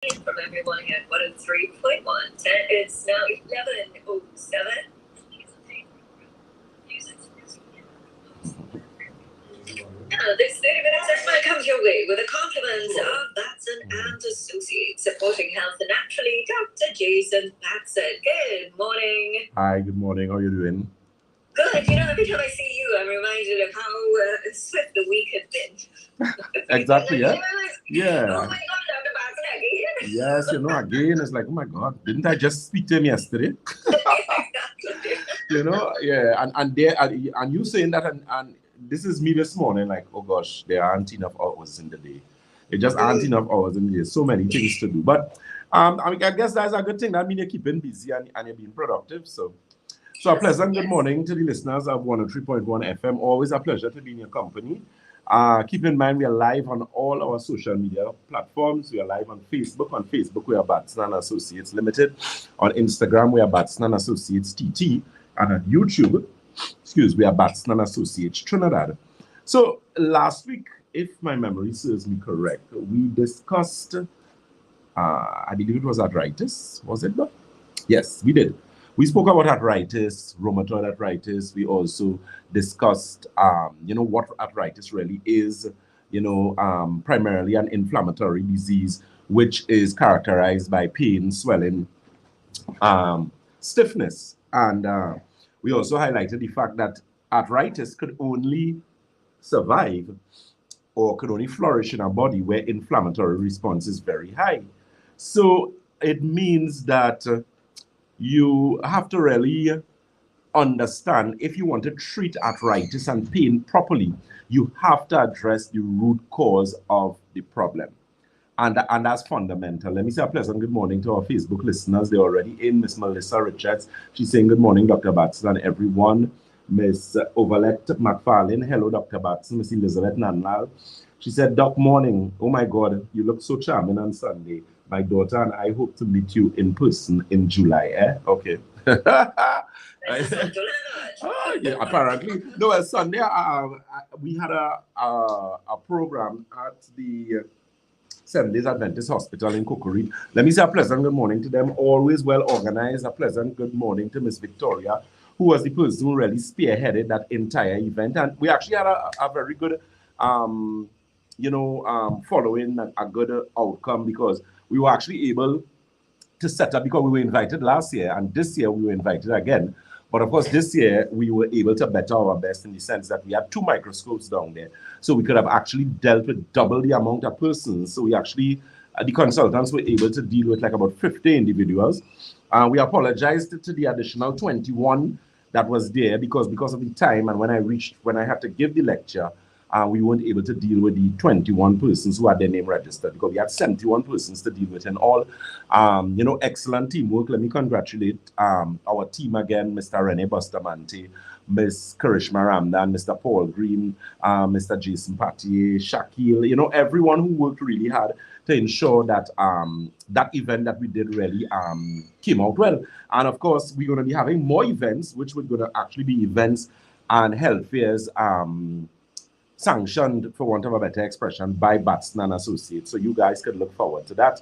From everyone at 103.1. It's now 11:07. This 30 minutes segment comes your way with the compliments of Batson and Associates, supporting health naturally. Dr. Jason Batson. Good morning. Hi, good morning. How are you doing? Good. Every time I see you, I'm reminded of how swift the week has been. Exactly, yeah? Yeah. Oh my God, Dr. Batson again. Yes, again, it's like, oh my God, didn't I just speak to him yesterday? Yeah, and you saying that, and this is me this morning, like, oh gosh, there aren't enough hours in the day. There just aren't enough hours in the day. So many things to do. But I guess that's a good thing. That means you're keeping busy and you're being productive. So a pleasant good morning to the listeners of 103.1 FM. Always a pleasure to be in your company. Keep in mind, we are live on all our social media platforms. We are live on Facebook. On Facebook, we are Batson and Associates Limited. On Instagram, we are Batson and Associates TT. And on YouTube, we are Batson and Associates Trinidad. So last week, if my memory serves me correct, we discussed, I believe it was arthritis, was it? Yes, we did. We spoke about arthritis, rheumatoid arthritis. We also discussed, what arthritis really is, primarily an inflammatory disease, which is characterized by pain, swelling, stiffness. And we also highlighted the fact that arthritis could only survive or could only flourish in a body where inflammatory response is very high. So it means that you have to really understand, if you want to treat arthritis and pain properly, you have to address the root cause of the problem. And that's fundamental. Let me say a pleasant good morning to our Facebook listeners. They're already in. Miss Melissa Richards, she's saying good morning, Dr. Batson, and everyone. Miss Overlet McFarlane, hello, Dr. Batson. Miss Elizabeth Nanlal, she said, Doc, morning. Oh my God, you look so charming on Sunday. My daughter and I hope to meet you in person in July. Okay. Oh, yeah, apparently. No, Sunday we had a program at the Seventh-day Adventist Hospital in Kukurit. Let me say a pleasant good morning to them. Always well organized. A pleasant good morning to Miss Victoria, who was the person who really spearheaded that entire event. And we actually had a very good, following a good outcome, because we were actually able to set up, because we were invited last year, and this year we were invited again. But of course, this year we were able to better our best in the sense that we had 2 microscopes down there. So we could have actually dealt with double the amount of persons. So we actually, the consultants were able to deal with like about 50 individuals. We apologized to the additional 21 that was there because of the time, and when I had to give the lecture, we weren't able to deal with the 21 persons who had their name registered, because we had 71 persons to deal with, and all, excellent teamwork. Let me congratulate our team again, Mr. Rene Bustamante, Miss Karishma Ramdan, Mr. Paul Green, Mr. Jason Patier, Shakil, everyone who worked really hard to ensure that that event that we did really came out well. And of course, we're going to be having more events, which we're going to actually be events and health fairs sanctioned, for want of a better expression, by Batson and Associates. So you guys could look forward to that.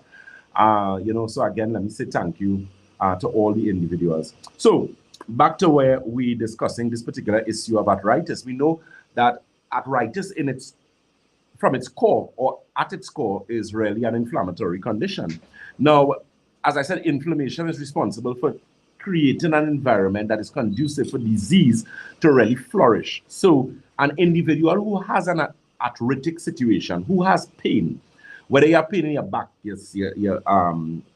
So again, let me say thank you to all the individuals. So back to where we're discussing this particular issue of arthritis. We know that arthritis from its core, or at its core, is really an inflammatory condition. Now, as I said, inflammation is responsible for creating an environment that is conducive for disease to really flourish. So an individual who has an arthritic situation, who has pain, whether you have pain in your back, your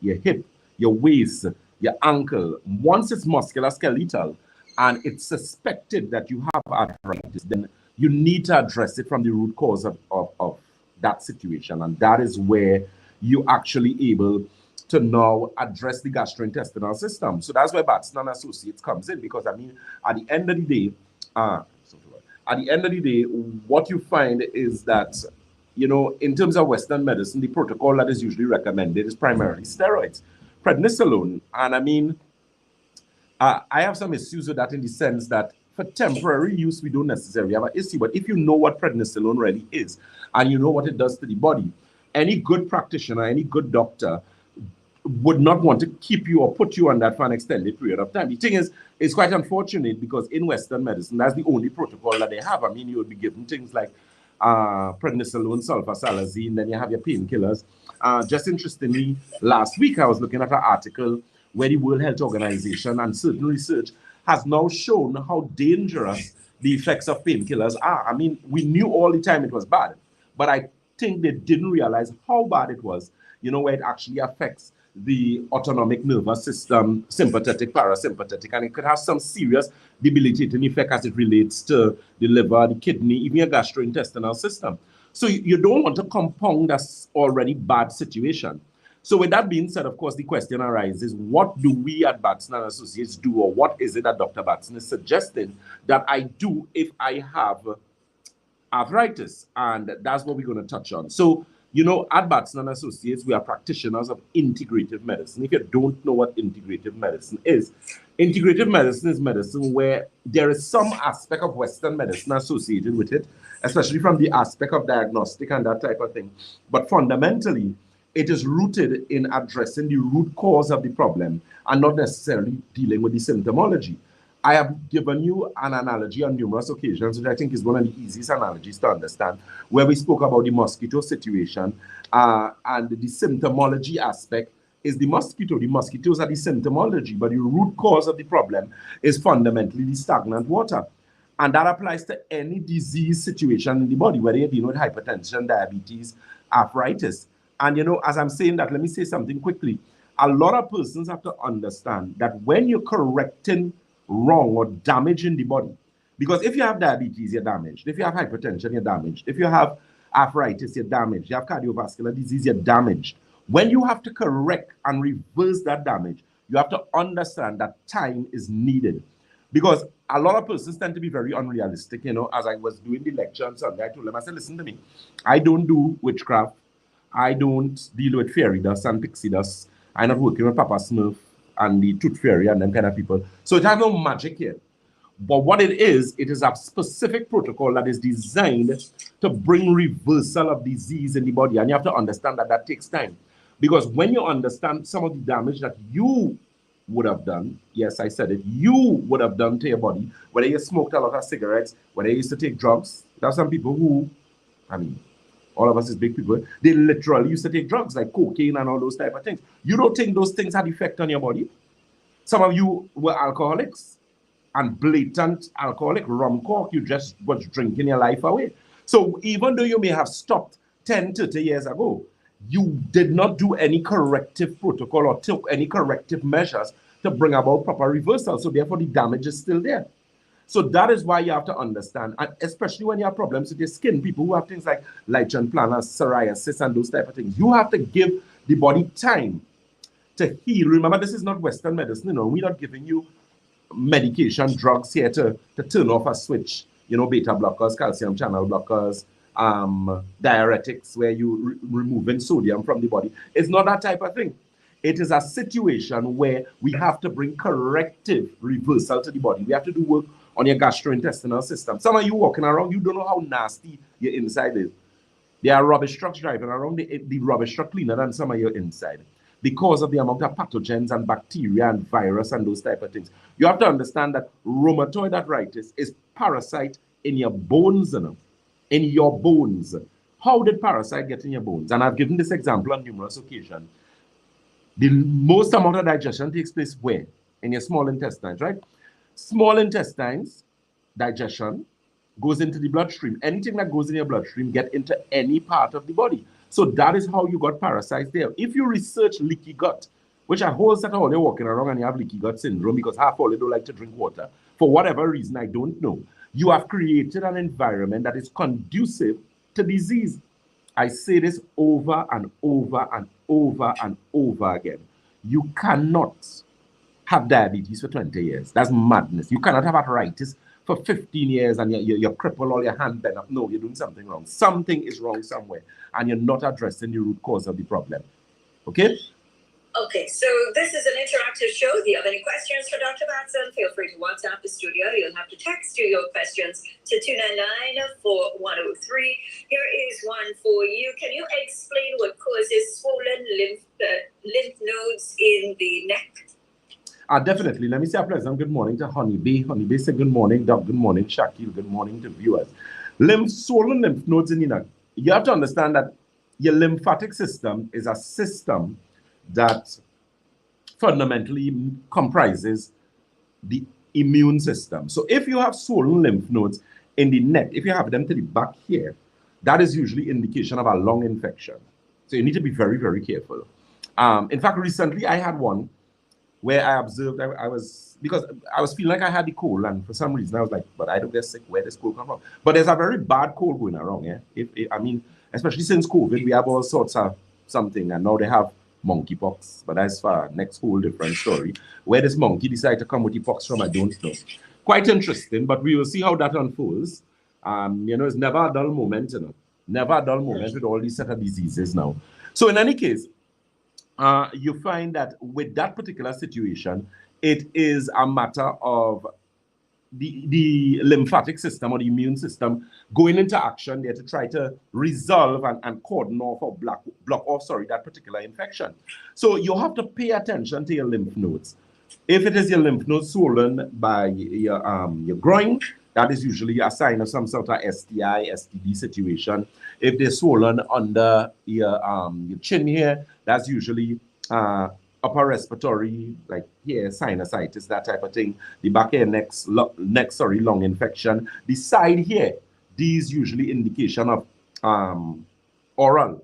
hip, your waist, your ankle, once it's musculoskeletal and it's suspected that you have arthritis, then you need to address it from the root cause of that situation. And that is where you're actually able to now address the gastrointestinal system. So that's where Batson and Associates comes in, because at the end of the day, what you find is that, in terms of Western medicine, the protocol that is usually recommended is primarily steroids, prednisolone. And I have some issues with that, in the sense that for temporary use, we don't necessarily have an issue. But if you know what prednisolone really is, and you know what it does to the body, any good practitioner, any good doctor would not want to keep you or put you on that for an extended period of time. The thing is, it's quite unfortunate because in Western medicine, that's the only protocol that they have. I mean, you would be given things like prednisolone, sulfasalazine, then you have your painkillers. Just interestingly, last week I was looking at an article where the World Health Organization and certain research has now shown how dangerous the effects of painkillers are. I mean, we knew all the time it was bad, but I think they didn't realize how bad it was, where it actually affects the autonomic nervous system, sympathetic, parasympathetic, and it could have some serious debilitating effect as it relates to the liver, the kidney, even your gastrointestinal system. So you don't want to compound this already bad situation. So with that being said, of course, the question arises, what do we at Batson and Associates do, or what is it that Dr. Batson is suggesting that I do if I have arthritis? And that's what we're going to touch on. So, at Batson and Associates, we are practitioners of integrative medicine. If you don't know what integrative medicine is medicine where there is some aspect of Western medicine associated with it, especially from the aspect of diagnostic and that type of thing. But fundamentally, it is rooted in addressing the root cause of the problem and not necessarily dealing with the symptomology. I have given you an analogy on numerous occasions, which I think is one of the easiest analogies to understand, where we spoke about the mosquito situation, and the symptomology aspect is the mosquito. The mosquitoes are the symptomology, but the root cause of the problem is fundamentally the stagnant water. And that applies to any disease situation in the body, whether you're dealing with hypertension, diabetes, arthritis. And, as I'm saying that, let me say something quickly. A lot of persons have to understand that when you're correcting wrong or damage in the body, because if you have diabetes, you're damaged. If you have hypertension, you're damaged. If you have arthritis, you're damaged. You have cardiovascular disease, you're damaged. When you have to correct and reverse that damage, you have to understand that time is needed. Because a lot of persons tend to be very unrealistic. As I was doing the lecture on Sunday, I told them, I said, listen to me. I don't do witchcraft. I don't deal with fairy dust and pixie dust. I'm not working with Papa Smurf and the Tooth Fairy and them kind of people. So it has no magic here. But what it is a specific protocol that is designed to bring reversal of disease in the body. And you have to understand that that takes time. Because when you understand some of the damage that you would have done, yes, I said it, you would have done to your body, whether you smoked a lot of cigarettes, whether you used to take drugs. There are some people who, all of us is big people, they literally used to take drugs like cocaine and all those type of things. You don't think those things had effect on your body? Some of you were alcoholics and blatant alcoholic, rum cork, you just was drinking your life away. So even though you may have stopped 10, 30 years ago, you did not do any corrective protocol or took any corrective measures to bring about proper reversal. So therefore the damage is still there. So that is why you have to understand, and especially when you have problems with your skin, people who have things like lichen planus, psoriasis, and those type of things, you have to give the body time to heal. Remember, this is not Western medicine. We're not giving you medication, drugs here to turn off a switch. Beta blockers, calcium channel blockers, diuretics, where you removing sodium from the body. It's not that type of thing. It is a situation where we have to bring corrective reversal to the body. We have to do work on your gastrointestinal system. Some of you walking around, you don't know how nasty your inside is. There are rubbish trucks driving around, the rubbish truck cleaner than some of your inside because of the amount of pathogens and bacteria and virus and those type of things. You have to understand that rheumatoid arthritis is parasite in your bones, in your bones. How did parasite get in your bones? And I've given this example on numerous occasions. The most amount of digestion takes place where? In your small intestines, right? Small intestines, digestion, goes into the bloodstream. Anything that goes in your bloodstream get into any part of the body. So that is how you got parasites there. If you research leaky gut, which are holes that are all walking around and you have leaky gut syndrome because half all they don't like to drink water, for whatever reason, I don't know, you have created an environment that is conducive to disease. I say this over and over and over and over again. You cannot have diabetes for 20 years. That's madness. You cannot have arthritis for 15 years and you're crippled or your hand bent up. No, you're doing something wrong. Something is wrong somewhere and you're not addressing the root cause of the problem. Okay? Okay, so this is an interactive show. If you have any questions for Dr. Batson, feel free to WhatsApp the studio. You'll have to text your questions to 299-4103. Here is one for you. Can you explain what causes swollen lymph nodes in the neck? Definitely. Let me say a pleasant good morning to Honeybee. Honeybee said good morning, Doc. Good morning, Shakil. Good morning to viewers. Swollen lymph nodes in the neck. You have to understand that your lymphatic system is a system that fundamentally comprises the immune system. So if you have swollen lymph nodes in the neck, if you have them to the back here, that is usually indication of a lung infection. So you need to be very, very careful. In fact, recently I had one where I observed because I was feeling like I had the cold, and for some reason I was like, but I don't get sick. Where does cold come from? But there's a very bad cold going around, yeah. I mean, especially since COVID, we have all sorts of something, and now they have monkeypox. But that's for next whole different story. Where this monkey decided to come with the pox from, I don't know. Quite interesting, but we will see how that unfolds. It's never a dull moment, never a dull moment with all these set of diseases now. So in any case, you find that with that particular situation, it is a matter of the lymphatic system or the immune system going into action there to try to resolve and cordon off or block off, that particular infection. So you have to pay attention to your lymph nodes. If it is your lymph nodes swollen by your groin, that is usually a sign of some sort of STI, STD situation. If they're swollen under your chin here, that's usually upper respiratory, like here, sinusitis, that type of thing. The back of your lung infection. The side here, these usually indication of oral.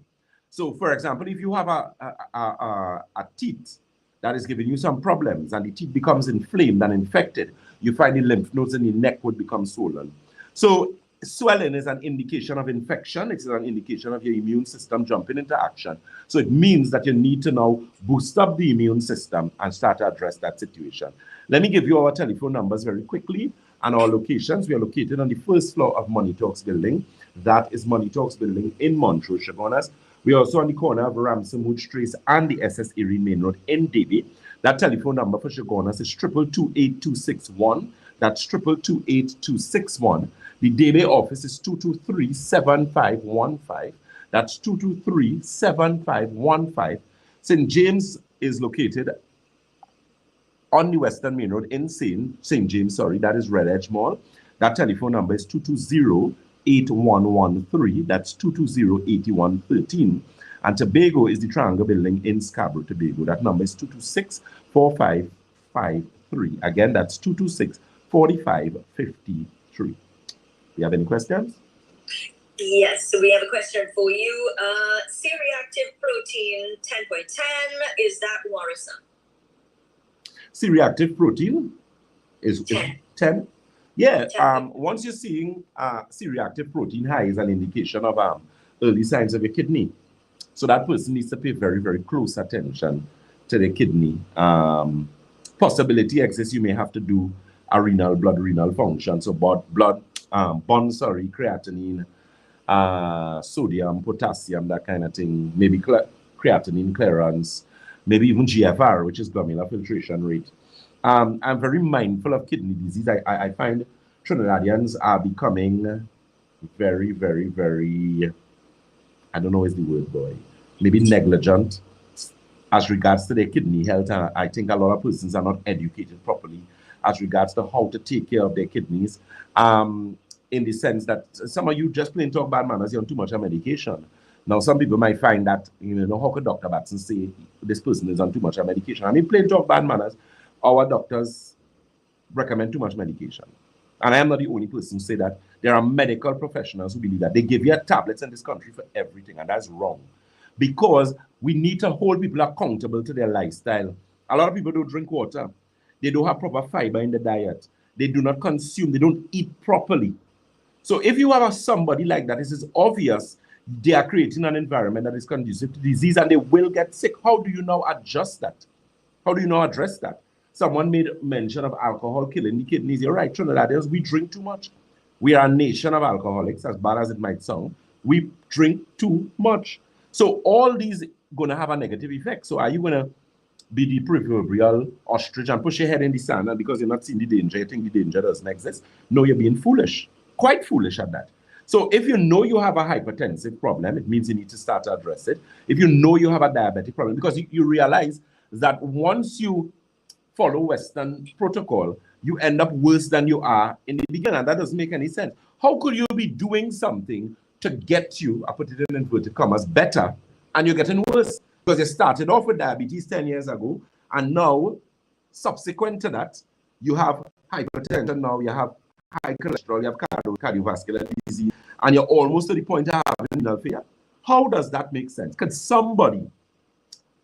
So, for example, if you have a teeth that is giving you some problems and the teeth becomes inflamed and infected, you find the lymph nodes in the neck would become swollen. So swelling is an indication of infection. It's an indication of your immune system jumping into action. So it means that you need to now boost up the immune system and start to address that situation. Let me give you our telephone numbers very quickly and our locations. We are located on the first floor of Money Talks building. That is Money Talks building in Montrose, Chaguanas. We are also on the corner of Ramsey Mooch Trace and the SS Erie Main Road in Davie. That telephone number for Chaguanas is 2228261. That's 2228261. The Davie office is 223-7515. That's 223-7515. St. James is located on the Western Main Road in St. James, that is Red Edge Mall. That telephone number is 220-8113. That's 220-8113. And Tobago is the Triangle Building in Scarborough, Tobago. That number is 226-4553. Again, that's 226-4553. Do you have any questions? Yes, so we have a question for you. C-reactive protein 10.10, is that worrisome? C-reactive protein is 10. Yeah, 10. Once you're seeing C-reactive protein high is an indication of early signs of your kidney. So that person needs to pay very, very close attention to the kidney. Possibility exists, you may have to do a blood renal function. So creatinine, sodium, potassium, that kind of thing. Maybe creatinine clearance, maybe even GFR, which is glomerular filtration rate. I'm very mindful of kidney disease. I find Trinidadians are becoming very, very, very, I don't know is the word, boy, maybe negligent as regards to their kidney health. I think a lot of persons are not educated properly as regards to how to take care of their kidneys. In the sense that some of you just plain talk bad manners, you're on too much of medication. Now, some people might find that, how could Dr. Batson say this person is on too much of medication? I mean, plain talk bad manners, our doctors recommend too much medication. And I am not the only person who say that. There are medical professionals who believe that. They give you tablets in this country for everything, and that's wrong. Because we need to hold people accountable to their lifestyle. A lot of people don't drink water. They don't have proper fiber in the diet. They do not consume. They don't eat properly. So if you have somebody like that, it is obvious they are creating an environment that is conducive to disease and they will get sick. How do you now adjust that? How do you now address that? Someone made mention of alcohol killing the kidneys. You're right, Trinidadians, we drink too much. We are a nation of alcoholics, as bad as it might sound. We drink too much. So all these going to have a negative effect. So are you going to be the proverbial ostrich and push your head in the sand, and because you're not seeing the danger, you think the danger doesn't exist. No, you're being foolish, quite foolish at that. So if you know you have a hypertensive problem, it means you need to start to address it. If you know you have a diabetic problem, because you realize that once you follow Western protocol, you end up worse than you are in the beginning, and that doesn't make any sense. How could you be doing something to get you, I put it in inverted commas, better, and you're getting worse? Because you started off with diabetes 10 years ago, and now, subsequent to that, you have hypertension, now you have high cholesterol, you have cardiovascular disease, and you're almost to the point of having renal failure. How does that make sense? Could somebody,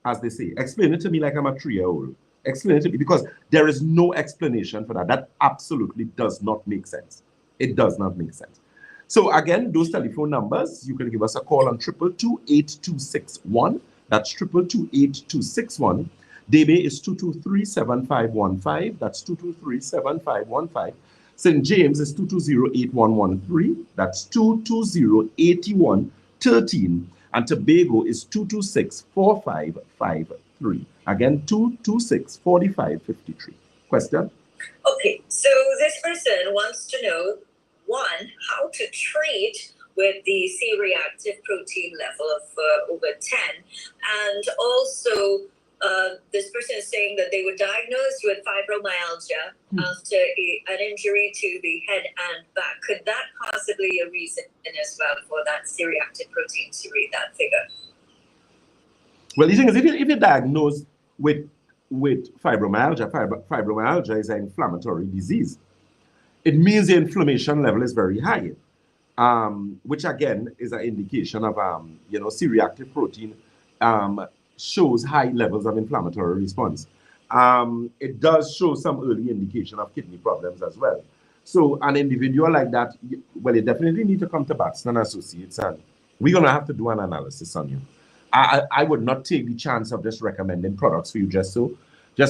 as they say, explain it to me like I'm a 3-year-old? Explain it to me, because there is no explanation for that. That absolutely does not make sense. It does not make sense. So again, those telephone numbers, you can give us a call on 222-8261. That's 222-8261. Debe is 223-7515. That's 223-7515. St. James is 220-8113. That's 220-8113. And Tobago is 226-4553. Again, 226-4553. Question? Okay, so this person wants to know, one, how to treat with the C-reactive protein level of over 10. And also, this person is saying that they were diagnosed with fibromyalgia after an injury to the head and back. Could that possibly be a reason as well for that C-reactive protein to read that figure? Well, the thing is, if you're diagnosed with fibromyalgia, fibromyalgia is an inflammatory disease. It means the inflammation level is very high, which again is an indication of, C-reactive protein shows high levels of inflammatory response. It does show some early indication of kidney problems as well. So an individual like that, well, you definitely need to come to Batson Associates, and we're going to have to do an analysis on you. I would not take the chance of just recommending products for you just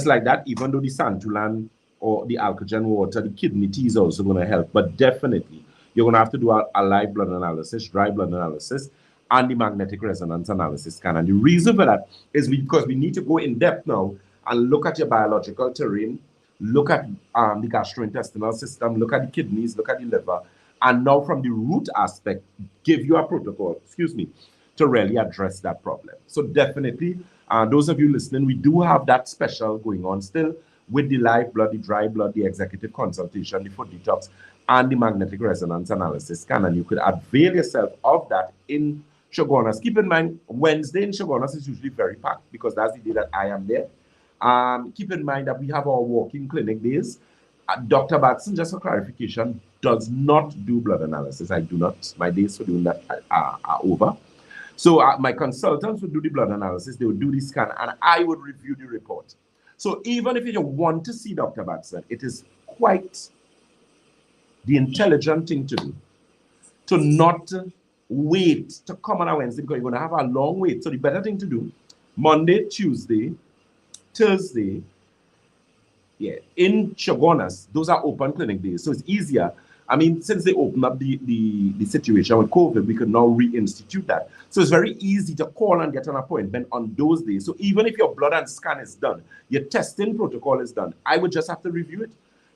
like that, even though the Santulan or the Alcogen water, the kidney tea is also going to help. But definitely, you're going to have to do a live blood analysis, dry blood analysis, and the magnetic resonance analysis scan. And the reason for that is because we need to go in depth now and look at your biological terrain, look at the gastrointestinal system, look at the kidneys, look at the liver, and now from the root aspect, give you a protocol, to really address that problem. So definitely, those of you listening, we do have that special going on still with the live blood, the dry blood, the executive consultation, the food detox, and the magnetic resonance analysis scan. And you could avail yourself of that in Shogunas. Keep in mind, Wednesday in Shogunas is usually very packed because that's the day that I am there. Keep in mind that we have our walking clinic days. Dr.Batson, just for clarification, does not do blood analysis. I do not. My days for doing that are over. So my consultants would do the blood analysis, they would do the scan, and I would review the report. So even if you want to see Dr. Batson, it is quite the intelligent thing to do, to not wait to come on a Wednesday, because you're going to have a long wait. So the better thing to do, Monday, Tuesday, Thursday, in Shogunas, those are open clinic days. So it's easier. I mean, since they opened up the situation with COVID, we could now reinstitute that. So it's very easy to call and get an appointment on those days. So even if your blood and scan is done, your testing protocol is done, I would just have to review it.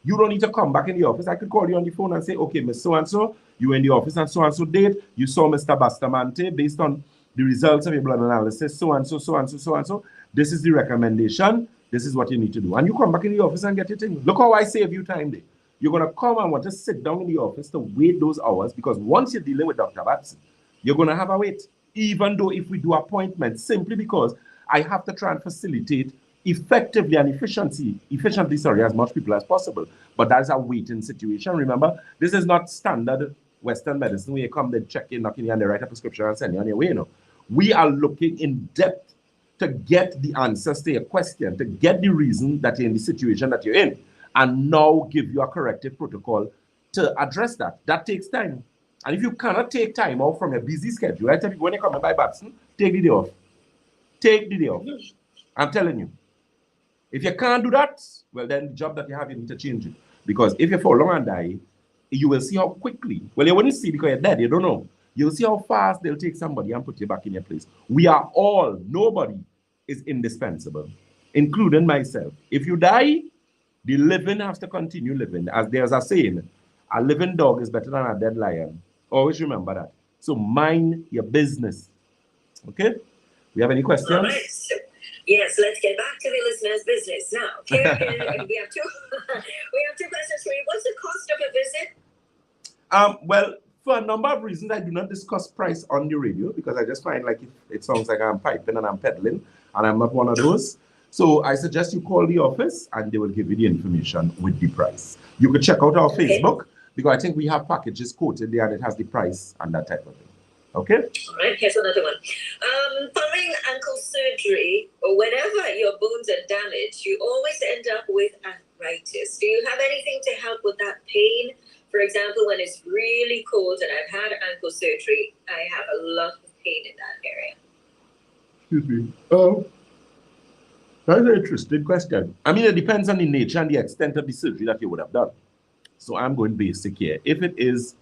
You don't need to come back in the office. I could call you on the phone and say, okay, Miss So-and-so, you were in the office on so-and-so date. You saw Mr. Bustamante based on the results of your blood analysis, so-and-so, so-and-so, so-and-so. This is the recommendation. This is what you need to do. And you come back in the office and get it in. Look how I save you time there. You're going to come and want to sit down in the office to wait those hours, because once you're dealing with Dr. Batson, you're going to have a wait. Even though if we do appointments, simply because I have to try and facilitate effectively and efficiently, as much people as possible. But that's a waiting situation. Remember, this is not standard Western medicine where you come, they check in, knock in, and they write a prescription and send you on your way. No, we are looking in depth to get the answers to your question, to get the reason that you're in the situation that you're in, and now give you a corrective protocol to address that. That takes time. And if you cannot take time off from your busy schedule, I tell you, when you come by Batson, take the day off. Take the day off. I'm telling you. If you can't do that, well, then the job that you have, you need to change it. Because if you fall long and die, you will see how quickly, well, you wouldn't see because you're dead, you don't know. You'll see how fast they'll take somebody and put you back in your place. We are all, nobody is indispensable. including myself. If you die, the living has to continue living. As there's a saying, a living dog is better than a dead lion. Always remember that. So mind your business. Okay? We have any questions? All right. So, yes, let's get back to the listener's business now. Here we have two. We have two questions for you. What's the cost of a visit? Well, for a number of reasons, I do not discuss price on the radio because I just find like it sounds like I'm piping and I'm peddling, and I'm not one of those. So I suggest you call the office and they will give you the information with the price. You could check out our Facebook because I think we have packages quoted there that has the price and that type of thing. Okay? All right, here's another one. Following ankle surgery, or whenever your bones are damaged, you always end up with arthritis. Do you have anything to help with that pain? For example, when it's really cold and I've had ankle surgery, I have a lot of pain in that area. Excuse me. Oh, that's an interesting question. I mean, it depends on the nature and the extent of the surgery that you would have done. So I'm going basic here. If it is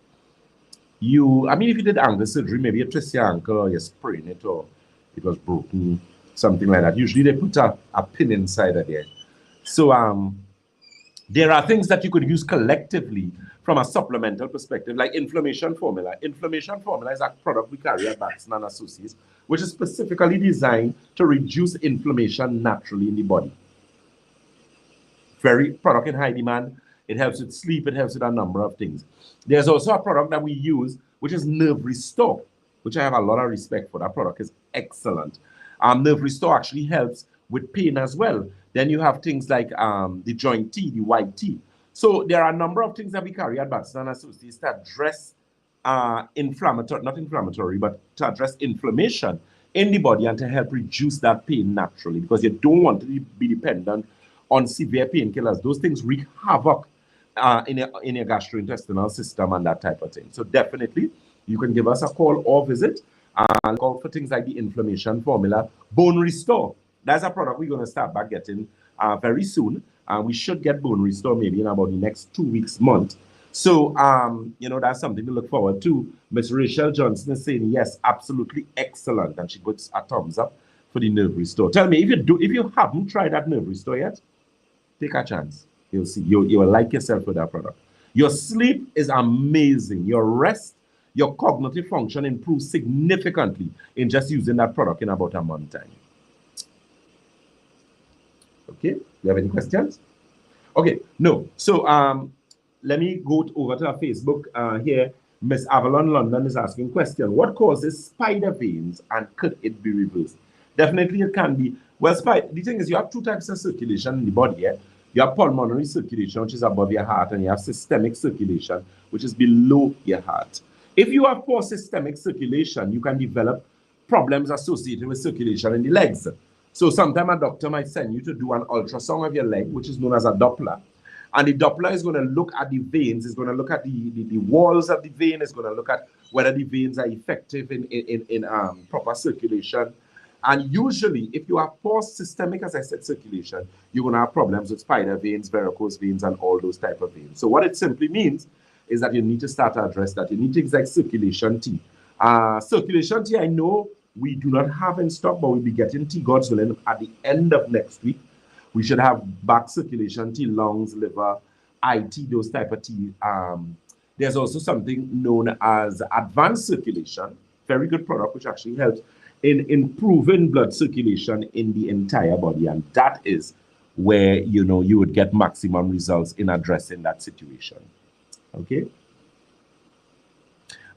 if you did ankle surgery, maybe you twist your ankle or you sprain it or it was broken, something like that. Usually they put a pin inside of there. So there are things that you could use collectively from a supplemental perspective, like inflammation formula. Inflammation formula is a product we carry at Batson and Associates, which is specifically designed to reduce inflammation naturally in the body. Very product in high demand. It helps with sleep. It helps with a number of things. There's also a product that we use, which is Nerve Restore, which I have a lot of respect for. That product is excellent. Nerve Restore actually helps with pain as well. Then you have things like the joint tea, the white tea. So there are a number of things that we carry at Batson and Associates to address not inflammatory, but to address inflammation in the body and to help reduce that pain naturally, because you don't want to be dependent on severe painkillers. Those things wreak havoc in your gastrointestinal system and that type of thing. So definitely, you can give us a call or visit and call for things like the inflammation formula. Bone Restore. That's a product we're going to start back getting very soon. We should get Bone Restore maybe in about the next 2 weeks, month. So, that's something to look forward to. Miss Rachel Johnson is saying, yes, absolutely excellent. And she puts a thumbs up for the Nerve Restore. Tell me, if you haven't tried that Nerve Restore yet, take a chance. You'll see. You will like yourself with that product. Your sleep is amazing. Your rest, your cognitive function improves significantly in just using that product in about a month time. Okay, do you have any questions? Okay, no. So let me go over to our Facebook here. Miss Avalon London is asking question: what causes spider veins and could it be reversed? Definitely it can be. Well, the thing is you have two types of circulation in the body. Yeah? You have pulmonary circulation, which is above your heart, and you have systemic circulation, which is below your heart. If you have poor systemic circulation, you can develop problems associated with circulation in the legs. So sometimes a doctor might send you to do an ultrasound of your leg, which is known as a Doppler. And the Doppler is going to look at the veins, it's going to look at the walls of the vein, it's going to look at whether the veins are effective in proper circulation. And usually, if you have poor systemic, as I said, circulation, you're going to have problems with spider veins, varicose veins, and all those type of veins. So what it simply means is that you need to start to address that. You need things like circulation tea. Circulation tea, I know we do not have in stock, but we'll be getting tea, God's willing, at the end of next week. We should have back circulation tea, lungs, liver, eye tea, those type of tea. There's also something known as advanced circulation, very good product, which actually helps in improving blood circulation in the entire body. And that is where, you would get maximum results in addressing that situation. Okay.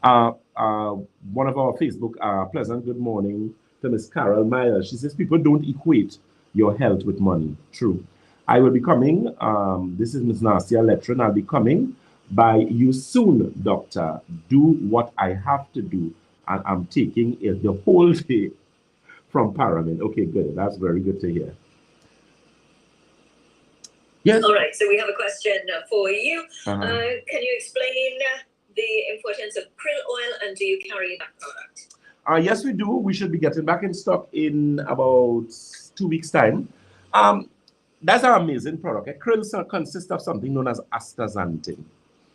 One of our Facebook, pleasant good morning to Miss Carol Myers. She says, people don't equate your health with money. True. I will be coming. This is Miss Nasia Letron. I'll be coming by you soon, doctor. Do what I have to do. And I'm taking it the whole day from Paramin. Okay, good. That's very good to hear. Yes. All right. So we have a question for you. Can you explain the importance of krill oil, and do you carry that product? Yes, we do. We should be getting back in stock in about 2 weeks' time. That's an amazing product. Krill consists of something known as astaxanthin.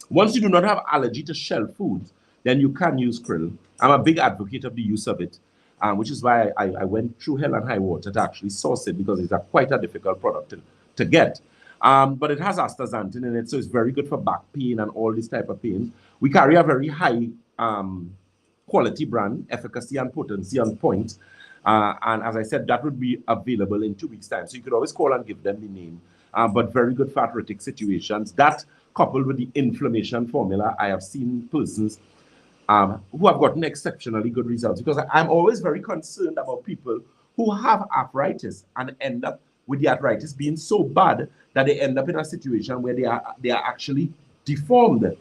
Once you do not have allergy to shell foods, then you can use krill. I'm a big advocate of the use of it. which is why I went through hell and high water to actually source it, because it's quite a difficult product to get. But it has astaxanthin in it, so it's very good for back pain and all this type of pain. We carry a very high quality brand, efficacy and potency on point. And as I said, that would be available in 2 weeks' time. So you could always call and give them the name. But very good for arthritic situations. That, coupled with the inflammation formula, I have seen persons who have gotten exceptionally good results, because I'm always very concerned about people who have arthritis and end up with the arthritis being so bad that they end up in a situation where they are actually deformed. And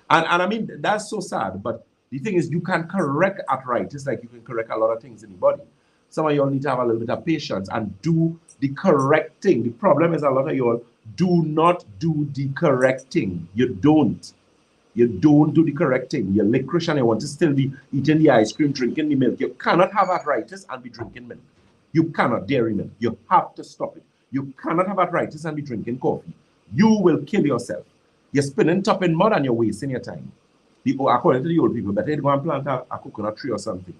I mean, that's so sad. But the thing is, you can correct arthritis like you can correct a lot of things in the body. Some of y'all need to have a little bit of patience and do the correcting. The problem is, a lot of y'all do not do the correcting. You don't. You don't do the correcting. You're licorice and you want to still be eating the ice cream, drinking the milk. You cannot have arthritis and be drinking milk. You cannot, dairy milk. You have to stop it. You cannot have arthritis and be drinking coffee. You will kill yourself. You're spinning top in mud and you're wasting your time. People, according to the old people, better go and plant a coconut tree or something,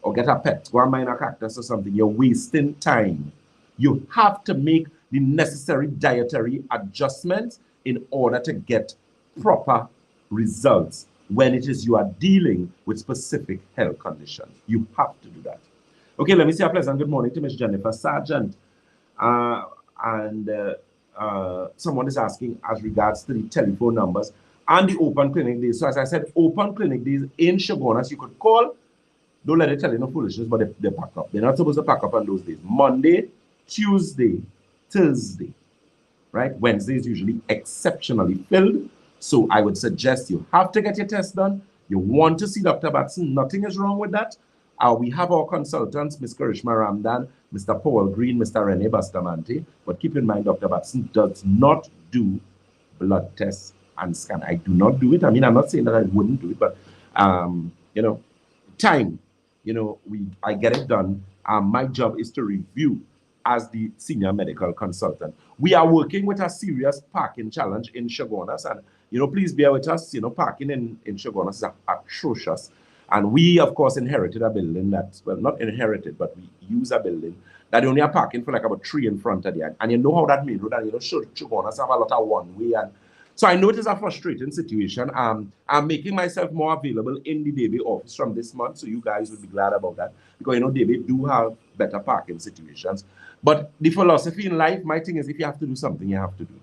or get a pet, go and mine a cactus or something. You're wasting time. You have to make the necessary dietary adjustments in order to get proper results when it is you are dealing with specific health conditions. You have to do that. Okay, let me say a pleasant good morning to Ms. Jennifer Sargent. Someone is asking as regards to the telephone numbers and the open clinic days. So as I said, open clinic days in Shogunas, you could call. Don't let it tell you no foolishness, but they pack up. They're not supposed to pack up on those days. Monday, Tuesday, Thursday, right? Wednesday is usually exceptionally filled. So I would suggest you have to get your test done. You want to see Dr. Batson. Nothing is wrong with that. We have our consultants, Ms. Karishma Ramdan, Mr. Paul Green, Mr. Rene Bustamante. But keep in mind, Dr. Batson does not do blood tests and scan. I do not do it. I mean, I'm not saying that I wouldn't do it, but, you know, time. You know, I get it done. My job is to review as the senior medical consultant. We are working with a serious parking challenge in Shogunas, and you know, please bear with us. You know, parking in Shogunas is atrocious, and we of course inherited a building that, well, not inherited, but we use a building that only are parking for like about 3 in front of the, and you know how that main road, and you know, Shogunas have a lot of one way, and so I know it is a frustrating situation. I'm making myself more available in the David office from this month, so you guys will be glad about that, because you know David do have better parking situations. But the philosophy in life, my thing is, if you have to do something, you have to do it.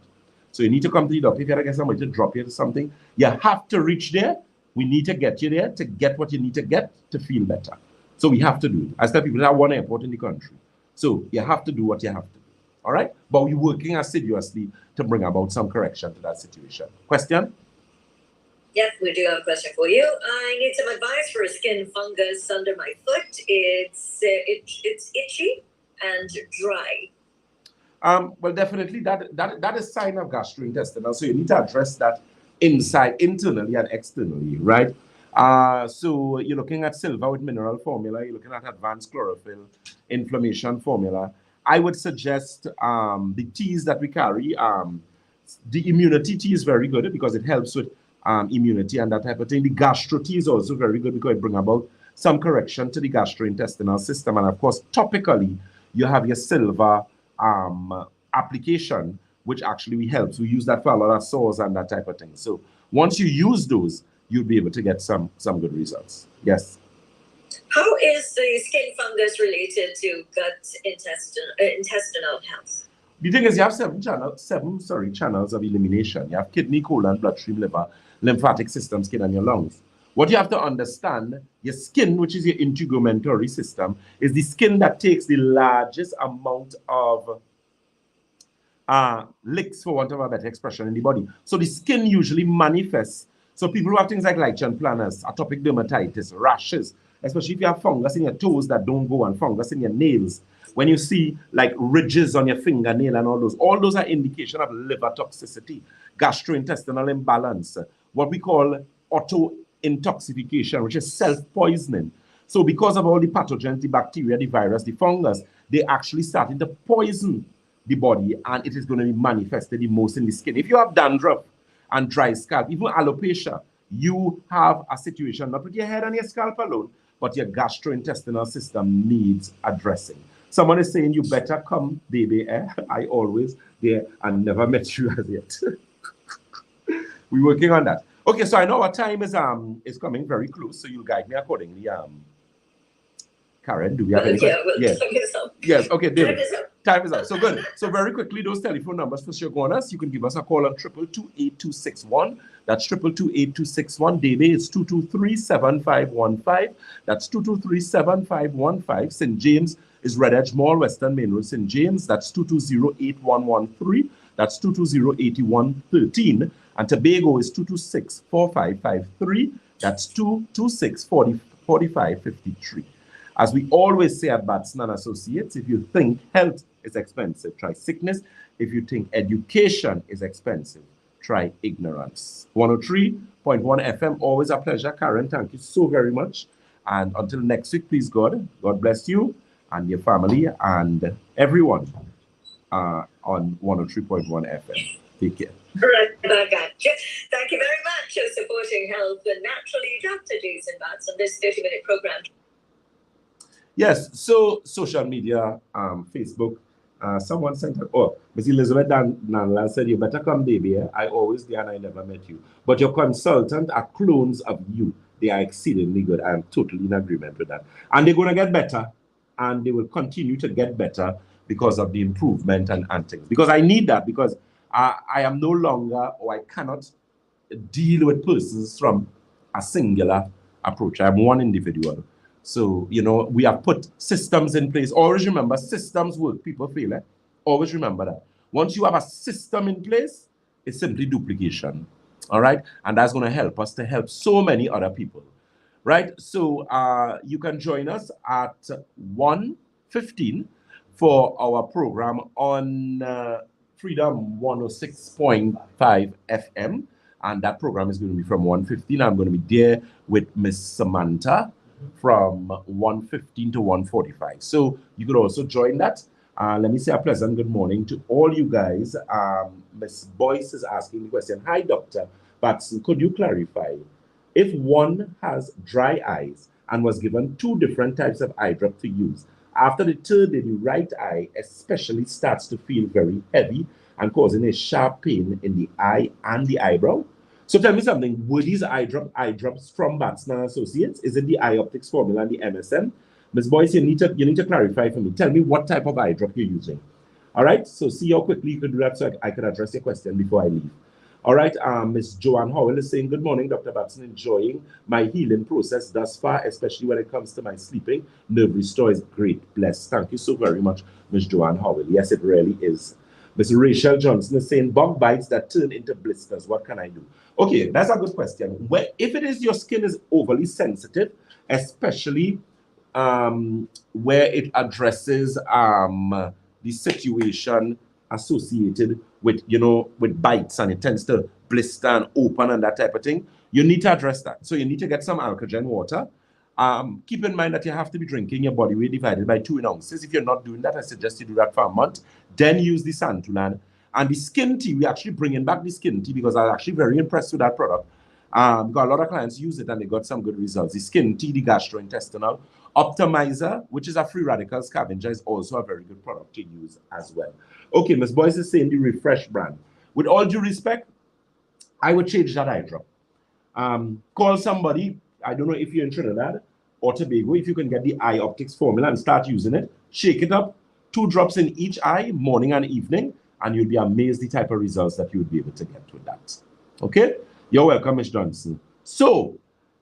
So you need to come to the doctor. If you have to get somebody to drop you to something, you have to reach there. We need to get you there to get what you need to get to feel better. So we have to do it. I tell people, there's one airport in the country. So you have to do what you have to do. All right? But we're working assiduously to bring about some correction to that situation. Question? Yep, we do have a question for you. I need some advice for a skin fungus under my foot. It's itchy and dry. Well, definitely that is sign of gastrointestinal. So you need to address that internally and externally, right? So you're looking at silver with mineral formula. You're looking at advanced chlorophyll, inflammation formula. I would suggest the teas that we carry. The immunity tea is very good because it helps with immunity and that type of thing. The gastro tea is also very good because it brings about some correction to the gastrointestinal system. And of course, topically, you have your silver application, which actually helps. We use that for a lot of sores and that type of thing. So once you use those, you'll be able to get some good results. Yes. How is the skin fungus related to intestinal health? The thing is, you have seven channels of elimination. You have kidney, colon, bloodstream, liver, lymphatic system, skin, and your lungs. What you have to understand, your skin, which is your integumentary system, is the skin that takes the largest amount of licks, for want of a better expression, in the body. So the skin usually manifests. So people who have things like lichen planus, atopic dermatitis, rashes, especially if you have fungus in your toes that don't go and fungus in your nails. When you see like ridges on your fingernail and all those are indication of liver toxicity, gastrointestinal imbalance, what we call auto-intoxication, which is self-poisoning. So because of all the pathogens, the bacteria, the virus, the fungus, they actually starting to poison the body, and it is going to be manifested the most in the skin. If you have dandruff and dry scalp, even alopecia, you have a situation, not with your head and your scalp alone, but your gastrointestinal system needs addressing. Someone is saying you better come, baby. I always there and never met you as yet. We're working on that. Okay, so I know our time is coming very close, so you'll guide me accordingly. Karen, do we have any questions? Yes. Yes, okay, David. Time is up. So good. So very quickly, those telephone numbers for sure go on us. You can give us a call on 222-8261. That's 222-8261. David is 223-7515. That's 223-7515. St. James is Red Edge Mall, Western Main Road, St. James. That's 220-8113. That's 220-8113. And Tobago is 226-4553. That's 226-4553. As we always say at Batson and Associates, if you think health is expensive, try sickness. If you think education is expensive, try ignorance. 103.1 FM, always a pleasure. Karen, thank you so very much. And until next week, please God bless you and your family and everyone on 103.1 FM. Take care. Right back at you. Thank you very much for supporting health and naturally Dr. Jason Batson, this 30-minute program. Yes, so social media, Facebook, someone sent Miss Elizabeth Nanla said, you better come, baby. I always there and I never met you. But your consultant are clones of you. They are exceedingly good. I am totally in agreement with that. And they're going to get better. And they will continue to get better because of the improvement and things. Because I need that, because I am no longer, or I cannot deal with persons from a singular approach. I am one individual. So, you know, we have put systems in place. Always remember, systems work. People fail, eh? Always remember that. Once you have a system in place, it's simply duplication. All right? And that's going to help us to help so many other people. Right? So, you can join us at 1:15 for our program on Freedom 106.5 FM. And that program is going to be from 1:15. I'm going to be there with Miss Samantha from 1:15 to 1:45. So you could also join that. Let me say a pleasant good morning to all you guys. Miss Boyce is asking the question. Hi, Dr. Batson, could you clarify if one has dry eyes and was given 2 different types of eye drop to use, after the third day, the right eye especially starts to feel very heavy and causing a sharp pain in the eye and the eyebrow? So tell me something, were these eye drops from Batson and Associates? Is it the eye optics formula and the MSM? Ms. Boyce, you need to clarify for me. Tell me what type of eye drop you're using. All right, so see how quickly you could do that so I could address your question before I leave. All right, Ms. Joanne Howell is saying, good morning, Dr. Batson, enjoying my healing process thus far, especially when it comes to my sleeping. Nerve restore is great, blessed. Thank you so very much, Ms. Joanne Howell. Yes, it really is. Ms. Rachel Johnson is saying, bug bites that turn into blisters, what can I do? Okay, that's a good question. If it is your skin is overly sensitive, especially where it addresses the situation associated with, with bites, and it tends to blister and open and that type of thing, you need to address that. So you need to get some alkagen water. Keep in mind that you have to be drinking your body weight divided by 2 ounces. If you're not doing that, I suggest you do that for a month. Then use the Santulan. And the skin tea, we're actually bringing back the skin tea because I'm actually very impressed with that product. Got a lot of clients use it and they got some good results. The skin tea, the gastrointestinal optimizer, which is a free radical scavenger, is also a very good product to use as well. Okay, Ms. Boyce is saying the Refresh brand. With all due respect, I would change that eye drop. Call somebody, I don't know if you're in Trinidad or Tobago, if you can get the eye optics formula and start using it, shake it up, 2 drops in each eye, morning and evening, and you'll be amazed the type of results that you would be able to get with that. Okay? You're welcome, Ms. Johnson. So,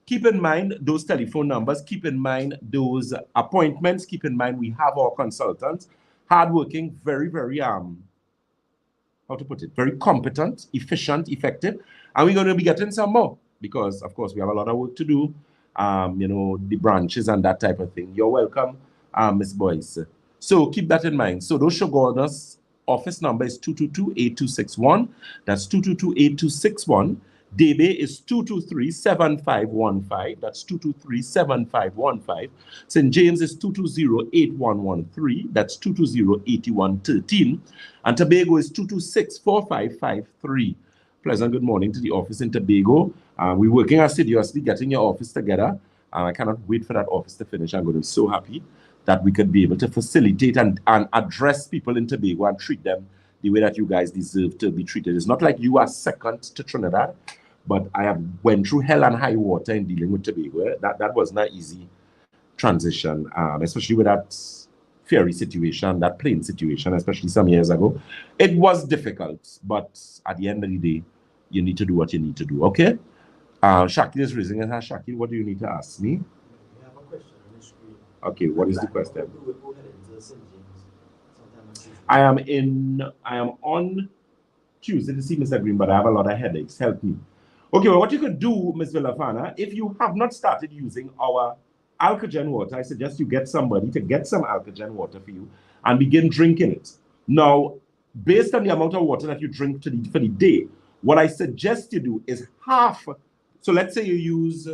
keep in mind those telephone numbers, keep in mind those appointments, keep in mind we have our consultants, hardworking, very, very, how to put it, very competent, efficient, effective, and we're going to be getting some more because, of course, we have a lot of work to do, the branches and that type of thing. You're welcome, Ms. Boyce. So, keep that in mind. So, those Shogunas office number is 222-8261. That's 222-8261. Debe is 223-7515. That's 223-7515. St. James is 220-8113. That's 220-8113. And Tobago is 226-4553. Pleasant good morning to the office in Tobago. We're working assiduously getting your office together. I cannot wait for that office to finish. I'm going to be so happy that we could be able to facilitate and address people in Tobago and treat them the way that you guys deserve to be treated. It's not like you are second to Trinidad, but I have went through hell and high water in dealing with Tobago. That was not easy transition, especially with that ferry situation, that plane situation, especially some years ago. It was difficult, but at the end of the day, you need to do what you need to do, okay? Shakil is raising his hand. Shakil, what do you need to ask me? We have a question on the screen. Okay, what is the question? I am on Tuesday to see Mr. Green, but I have a lot of headaches. Help me. Okay, well, what you could do, Ms. Villafana, if you have not started using our Alkagen water, I suggest you get somebody to get some Alkagen water for you and begin drinking it. Now, based on the amount of water that you drink for the day, what I suggest you do is half. So let's say you use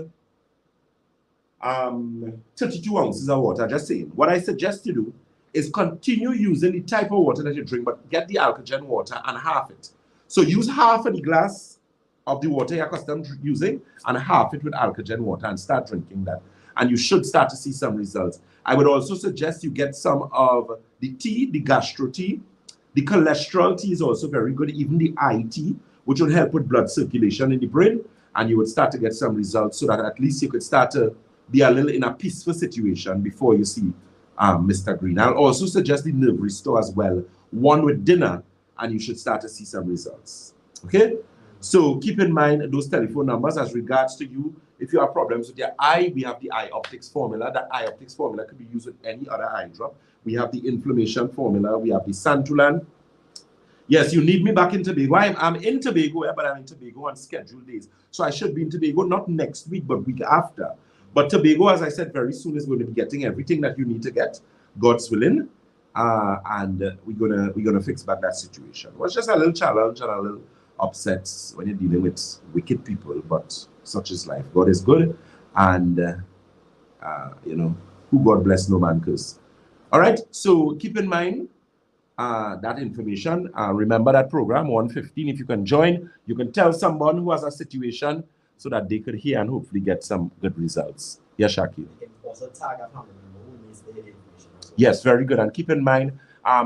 32 ounces of water, just saying. What I suggest you do is continue using the type of water that you drink, but get the Alkagen water and half it. So use half of the glass of the water you're accustomed to using and half it with Alkagen water and start drinking that. And you should start to see some results. I would also suggest you get some of the tea, the gastro tea. The cholesterol tea is also very good, even the eye tea, which will help with blood circulation in the brain. And you would start to get some results so that at least you could start to be a little in a peaceful situation before you see Mr. Green. I'll also suggest the nerve restore as well. One with dinner, and you should start to see some results. Okay? So keep in mind those telephone numbers as regards to you. If you have problems with your eye, we have the eye optics formula. That eye optics formula could be used with any other eye drop. We have the inflammation formula. We have the Santulan. Yes, you need me back in Tobago. I'm in Tobago, but I'm in Tobago on scheduled days. So I should be in Tobago not next week, but week after. But Tobago, as I said, very soon is going to be getting everything that you need to get, God's willing. And we're gonna fix back that situation. It was just a little challenge and a little upset when you're dealing with wicked people, but such is life. God is good, and who God bless, no man curse. All right, so keep in mind that information. Remember that program 1:15. If you can join, you can tell someone who has a situation so that they could hear and hopefully get some good results. Yes, Shaki. You can also tag a family member who needs the information. Yes, very good. And keep in mind,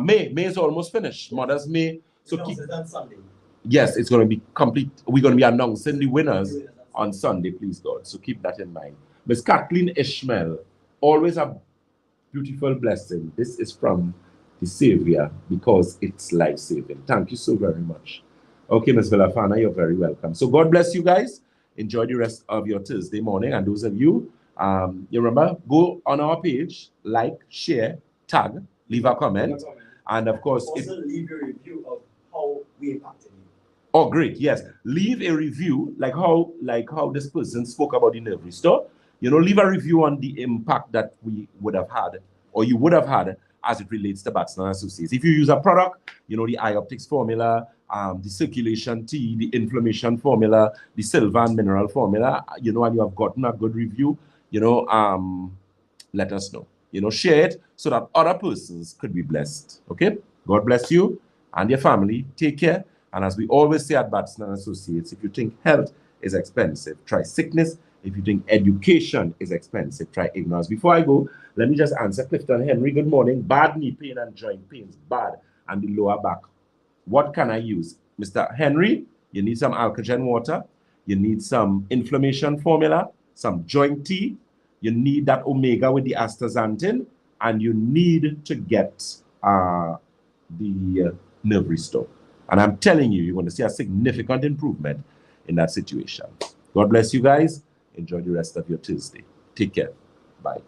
May is almost finished. Mother's May. So keep. On Sunday. Yes, it's going to be complete. We're going to be announcing the winners on Sunday, please God. So keep that in mind. Miss Kathleen Ishmael, always a beautiful blessing. This is from the Savior because it's life-saving. Thank you so very much. Okay, Ms. Villafana, you're very welcome. So God bless you guys. Enjoy the rest of your Thursday morning. And those of you, you remember, go on our page, like, share, tag, leave a comment. And of course, also leave a review of how we impacted you. Oh, great. Yes. Leave a review like how this person spoke about the nerve restore. Leave a review on the impact that we would have had or you would have had as it relates to Batson and Associates. If you use a product, the eye optics formula, the circulation tea, the inflammation formula, the silver and mineral formula, and you have gotten a good review, let us know. Share it so that other persons could be blessed. Okay? God bless you and your family. Take care. And as we always say at Batson and Associates, if you think health is expensive, try sickness. If you think education is expensive, try ignorance. Before I go, let me just answer Clifton Henry. Good morning. Bad knee pain and joint pains. Bad. And the lower back. What can I use? Mr. Henry, you need some Alkagen water. You need some inflammation formula, some joint tea. You need that omega with the astaxanthin. And you need to get the nerve restore. And I'm telling you, you're going to see a significant improvement in that situation. God bless you guys. Enjoy the rest of your Tuesday. Take care. Bye.